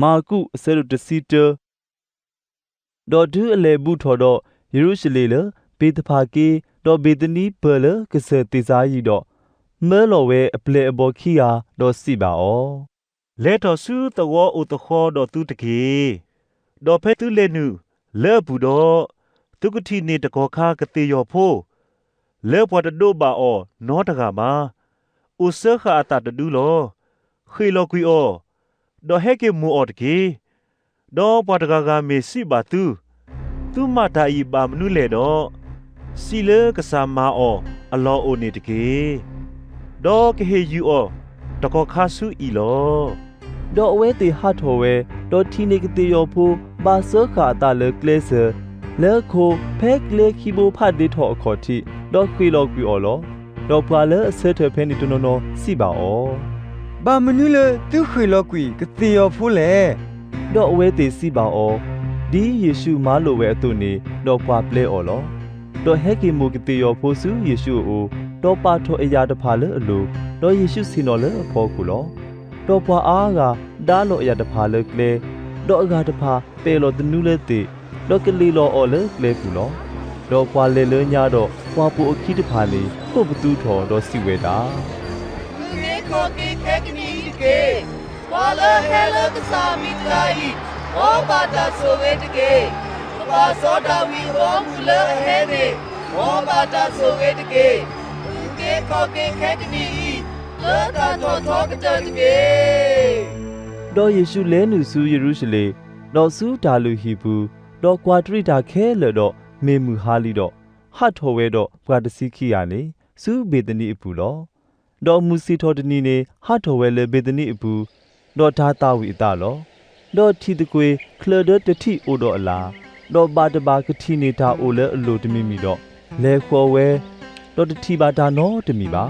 မာကုအစရုတစီတဒေါ်ဒူအလေဘူးထော်တော့ယေရုရှလေလဘေတဖာကေဒေါ်ဘေဒနီဘလကစတေစာရီတော့မဲလော်ဝဲအပလေအဘော်ခီယာဒေါ်စီပါအောလဲတော်စုတဝအိုတခေါ်တော်သူတကေဒေါ်ဖဲသူလေနုလဲဘူးတော့သူကတိနေတကောခါကတိယောဖိုးလဲပွားတဒိုဘာအောနောတကမှာဥစခအတတဒူလောခေလောကွီအောဒေါ်ဟဲကေမူအော်တကေဒေါ်ပွားတကကမေစီဘာသူမတာဤပါမနုလေတော့စီလေကစားမာအောအလောအိုနေတကေဒေါ်ကဟေယူအောတကောခါဆူဤလောဒေါ်အဝဲတေဟတ်ထော်ဝဲဒေါ်တီနေကတိယောဖိုးဘာစခအတလေကလေဆာလဲခိုဖဲကလေခီဘိုဖတ်ဒေထော်အခေါ်တိဒေါ်ခွေလောကွီအော်လောဒေါ်ပွာလဲအစဲထဖဲနေတနောနောစီပါအောဘာမနူးလေသူခွေလောကွီကတိယောဖိုးလေဒေါ်အဝဲတေစီပါအောဒီယေရှုမားလိုဝဲအတုနေဒေါ်ပွာပလဲအော်လောဒေါ်ဟဲကီမိုကတိယောဖိုးစုယေရှုအိုဒေါ်ပါထောအရာတဖာလဲအလိုဒေါ်ယေရှုစီနော်လဲအဖောကူလောဒေါ်ပွာအားကဒါးလောအရာတဖာလဲကလေဒေါ်အကာတဖာပေလောတနူးလဲတေဒေါ်ကလေးလောအော်လဲကလေကူလောဒေါ်ပွာလေလဲညာတော့ပွာပူအခီတဖာလေးပုတ်ပတူးထော်ဒေါ်စီဝဲတာဒီခောကေခဲကနီကေဝါလာဟဲလကစာမီတိုင်ဘောဘာတာဆိုဝဲတကေဘာစောတာဝီဘောမူလဟဲနေဘောဘာတာဆိုဝဲတကေကေခောကေခဲကနီလောတာတော်တော်ကတကေဒေါ်ယေရှုလဲနုစုယေရုရှလေဒေါ်စုဒါလူဟီဘူးဒေါ်ကွာထရီတာခဲလတော့မေမူဟာလီတော့ဟတ်ထော်ဝဲတော့ဘွာတစီခီယာနေစုဘေဒနီအပူလောဒေါ်မူစီထော်တနီနေဟတ်ထော်ဝဲလေဘေဒနီအပူဒေါ်ဒါတာဝီအတလောဒေါ်ထီတကွေခလဒတတိအိုတော့အလားဒေါ်ဘာတဘာကတိနေတာအိုလဲအလိုတမီမီတော့လဲခေါ်ဝဲဒေါ်တတိဘာဒါနော်တမီပါ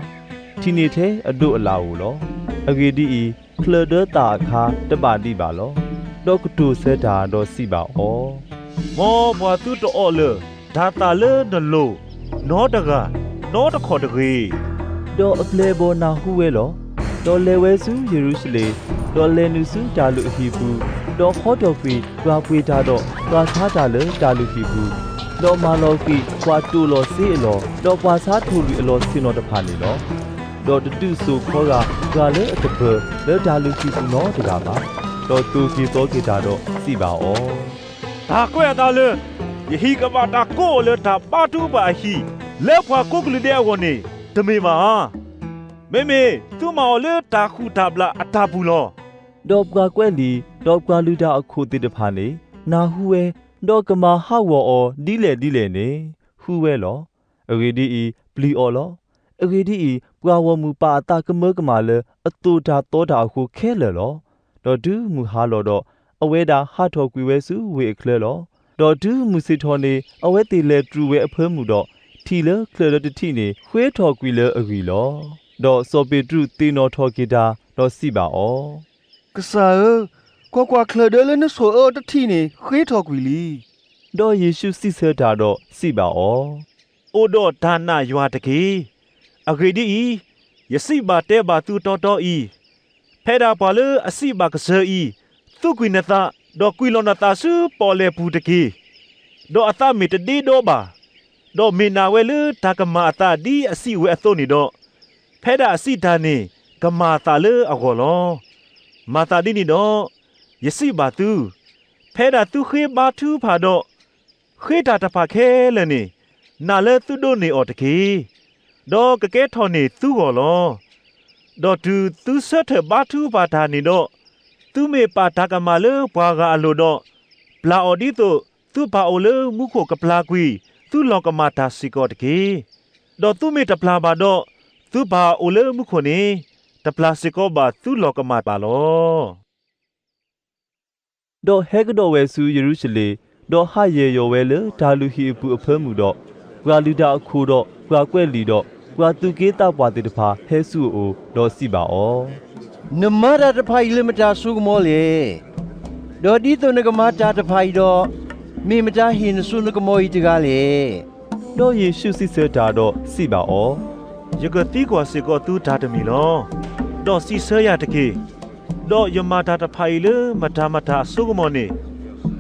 ဒီနေတဲ့အဒုအလာကိုလောအဂေဒီဤခလဒတာခါတပါတိပါလောဒေါကတူဆဲတာဒေါ်စီပါဩမောဘွာသူတော်လေဒါတာလေနလိုနောတကနောတခေါ်တကေဒေါ်အပလေဘောနာဟူဝဲလောဒေါ်လေဝဲစုယေရုရှလေဒေါ်လေနုစုတာလူဟီဘူးဒေါ်ဟော့တော်ဖီကွာပွေတာတော့ကွာသားတာလေတာလူဟီဘူးဒေါ်မာလောဖီကွာတူလောစီအလောဒေါ်ကွာစားထူလူအလောစင်တော်တဖာနေလောဒေါ်တတုဆူခေါ်ကကွာလေအတပလေတာလူဟီဘူးနော်တကပါဒေါ်တူကီတော့ကေတာတော့စီပါဩဒါကွဲတာလေယဟိကဘာတာကိုလေတာပါတူပါဟီလေဖွာကိုကလူတဲ့ဝနေတမေမာမေသူမော်လေတာခုတာဘလာအတာဘူးလောဒေါ်ကွာကွဲလီဒေါ်ကွာလူတာအခုတိတဖာနေနာဟူဝဲဒေါ်ကမာဟဝောဒီလေနေဟူဝဲလောအဂေဒီဤပလီအော်လောအဂေဒီဤပွာဝမူပါတာကမကမာလေအတူတာတောတာအခုခဲလေလောဒေါ်ဒူးမူဟာလောတော့အဝဲတာဟာထော်ကွေဝဲစုဝေခလဲလောဒေါ်ဒူးမူစီထော်နေအဝဲတီလေထူဝဲအဖဲမှုတော့ထီလေခလရတတိနေခွေးထော်ကွေလေအဂီလောဒေါ်စောပေတုတေနော်ထော်ဂီတာဒေါ်စီပါဩကစားကွာခလဒလနဆိုအောတတိနေခွေးထော်ကွီလီဒေါ်ယေရှုစီဆဲတာတော့စီပါဩအိုတော့ဒါနရွာတကေအဂေဒီဤယစီပါတဲပါသူတော်တော်ဤဖဲတာပါလေအစီပါကဆာဤသူကွီနတာဒေါ်ကွီလောနတာဆူပေါ်လေပူတကေဒေါ်အသမီတဒီဒေါ်ပါဒေါ်မီနာဝဲလေတာကမာတာဒီအစီဝဲအသောနေတော့ဖဲတာအစီဒါနေကမာတာလေအကောလောမာတာဒီနီတော့ယစီပါသူဖဲတာသူခေဘာသူဖာတော့ခေတာတဖာခဲလဲနေနာလဲသူတို့နေအော်တကေဒေါ်ကကဲထော်နေသူကောလောဒေါ်သူဆက်ထဘာသူပါတာနေတော့သူမေပါတာကမာလေဘွာကအလိုတော့ပလာအော်ဒီတို့သူပါအိုလေမုခိုကပလာကွီသူလောကမာတာစီကောတကေဒေါ်သူမေတပလာပါတော့သူပါအိုလေမုခိုနေတပလာစီကောပါသူလောကမာပါလောဒေါ်ဟဲကတော်ဝဲစုယေရုရှလေဒေါ်ဟယေယောဝဲလေဒါလူဟီအပူအဖဲမှုတော့ကွာလူတာအခုတော့ကွာကွဲ့လီတော့ကွာသူကေးတောက်ပါတဲ့တဖာဟဲစုအိုဒေါ်စီပါဩနမရတဖိုင်လမတာဆုကမောလေဒေါ်ဒီတုန်ကမာတာတဖိုင်တော့မိမတာဟင်းဆုနကမောဤတကားလေဒေါ်ယေရှုစီစတာတော့စီပါဩယကတိကွာစေကောသူဓာတမီလောဒေါ်စီဆရတကေ ดอยมาตาตะไพเลมาตามาตาสุกมอนี่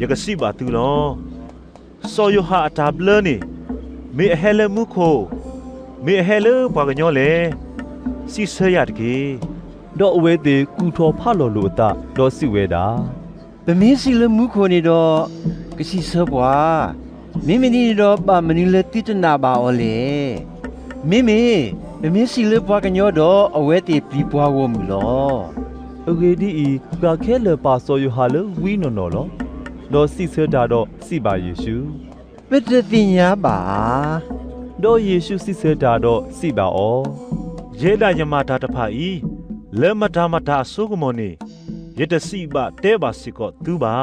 ยกสิบาตูลอซอยหาตาเบลนี่มีเฮเลมุโคมีเฮเลปากญอเลสิเสยาดกี တော့အဝဲသေးကူထော်ဖလော်လို့အတတော့စီဝဲတာ ပမင်းစီလမှုခိုနေတော့ကစီဆဘွာမင်းမနီတော့ပါမနီလတိတနာပါအော်လေမင်းပမင်းစီလဘွာကညောတော့အဝဲတေပြီးပွားဝမူလော အဂေဒီဤကခဲလပါဆောယဟာလဝီနော်နော်လောတော့စီဆတာတော့စီပါယေရှု ပတ္တတိညာပါ တော့ယေရှုစီဆတာတော့စီပါဩ เยดายมาตาตะไพเลมาตามาตาสุกมอนี่ยตสิบาเตบาสิกอตูบา